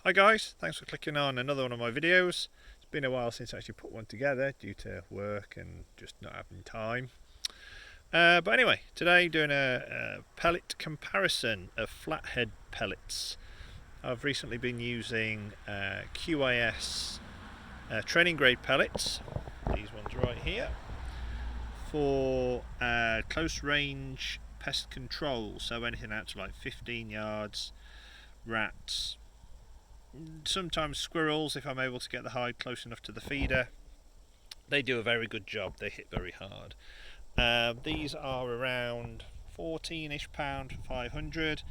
Hi guys, thanks for clicking on another one of my videos. It's been a while since I actually put one together due to work and just not having time. But anyway, today doing a pellet comparison of flathead pellets. I've recently been using QYS Training Grade pellets, these ones right here, for close range pest control, so anything out to like 15 yards, rats, sometimes squirrels if I'm able to get the hide close enough to the feeder. They do a very good job, they hit very hard. These are around 14ish pound for 500,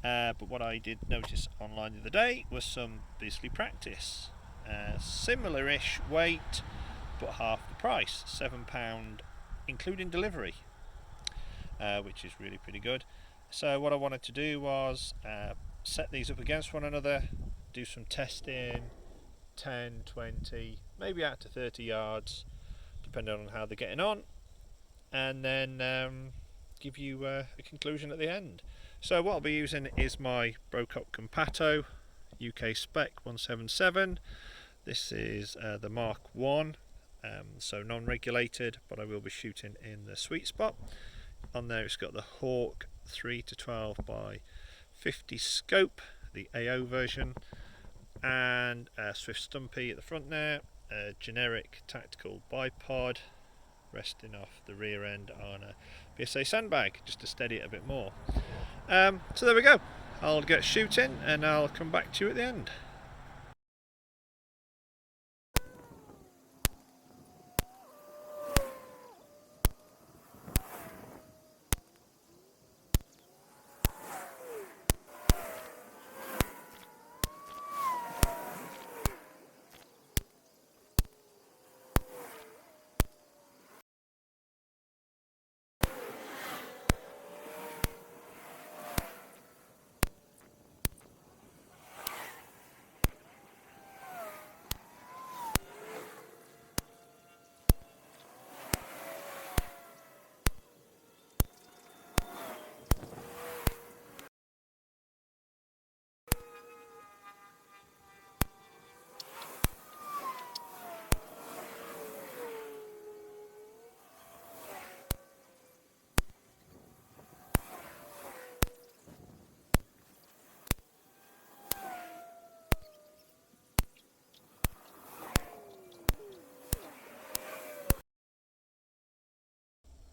but what I did notice online the other day was some Bisley Practice, similar-ish weight but half the price, £7 including delivery, which is really pretty good. So what I wanted to do was set these up against one another, do some testing, 10, 20, maybe out to 30 yards, depending on how they're getting on, and then give you a conclusion at the end. So what I'll be using is my Brocock Compato UK Spec 177. This is the Mark 1, so non-regulated, but I will be shooting in the sweet spot. On there it's got the Hawk 3 to 12 by 50 scope, the AO version, and a Swift Stumpy at the front there, a generic tactical bipod resting off the rear end on a BSA sandbag just to steady it a bit more. So there we go, I'll get shooting and I'll come back to you at the end.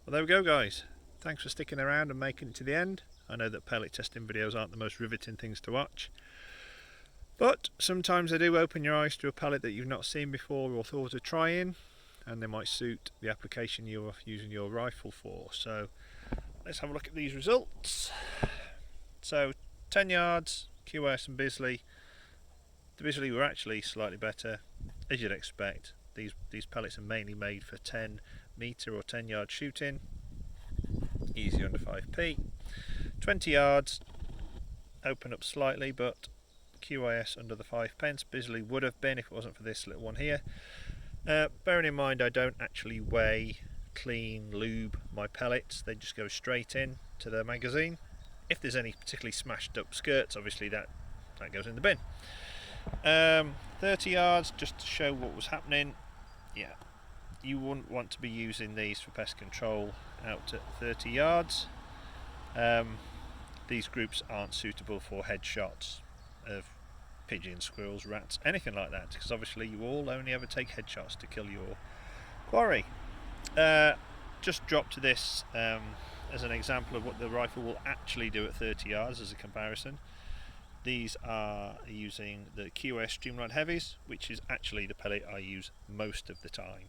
Well, there we go guys, thanks for sticking around and making it to the end. I know that pellet testing videos aren't the most riveting things to watch, but sometimes they do open your eyes to a pellet that you've not seen before or thought of trying, and they might suit the application you're using your rifle for. So let's have a look at these results. So 10 yards, QYS and Bisley. The Bisley were actually slightly better, as you'd expect. These pellets are mainly made for 10 metre or 10 yard shooting, easy under 5p. 20 yards, open up slightly, but QYS under the 5p. Bisley would have been if it wasn't for this little one here. Bearing in mind I don't actually weigh, clean, lube my pellets, they just go straight in to the magazine. If there's any particularly smashed up skirts, obviously that goes in the bin. 30 yards, just to show what was happening. Yeah, you wouldn't want to be using these for pest control out at 30 yards. These groups aren't suitable for headshots of pigeons, squirrels, rats, anything like that, because obviously you all only ever take headshots to kill your quarry. Just drop to this as an example of what the rifle will actually do at 30 yards as a comparison. These are using the QYS Streamline Heavies, which is actually the pellet I use most of the time.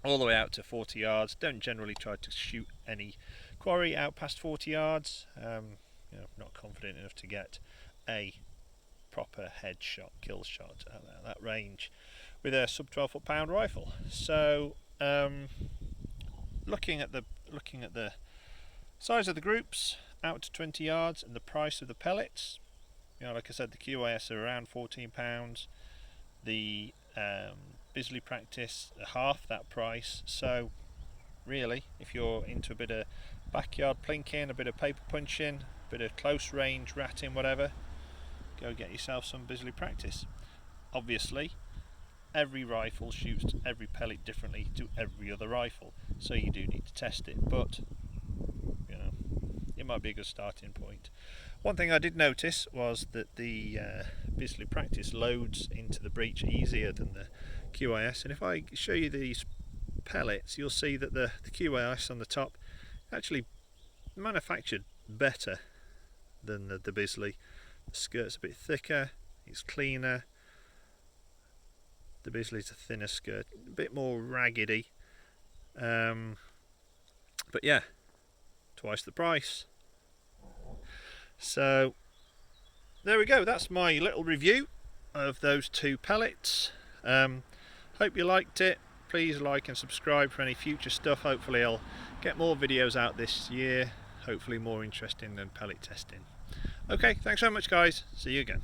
All the way out to 40 yards. Don't generally try to shoot any quarry out past 40 yards. Not confident enough to get a proper headshot, kill shot at that range with a sub 12 foot-pound rifle. So looking at the size of the groups out to 20 yards and the price of the pellets, like I said, the QYS are around £14, the Bisley Practice half that price. So really, if you're into a bit of backyard plinking, a bit of paper punching, a bit of close range ratting, whatever, go get yourself some Bisley Practice. Obviously, every rifle shoots every pellet differently to every other rifle, so you do need to test it, but you know, it might be a good starting point. One thing I did notice was that the Bisley Practice loads into the breech easier than the QYS, and if I show you these pellets, you'll see that the QYS on the top actually manufactured better than the Bisley. The skirt's a bit thicker, it's cleaner. The Bisley's a thinner skirt, a bit more raggedy, but yeah, twice the price. So there we go, that's my little review of those two pellets. Hope you liked it. Please like and subscribe for any future stuff. Hopefully I'll get more videos out this year, hopefully more interesting than pellet testing. Okay, thanks so much guys, see you again.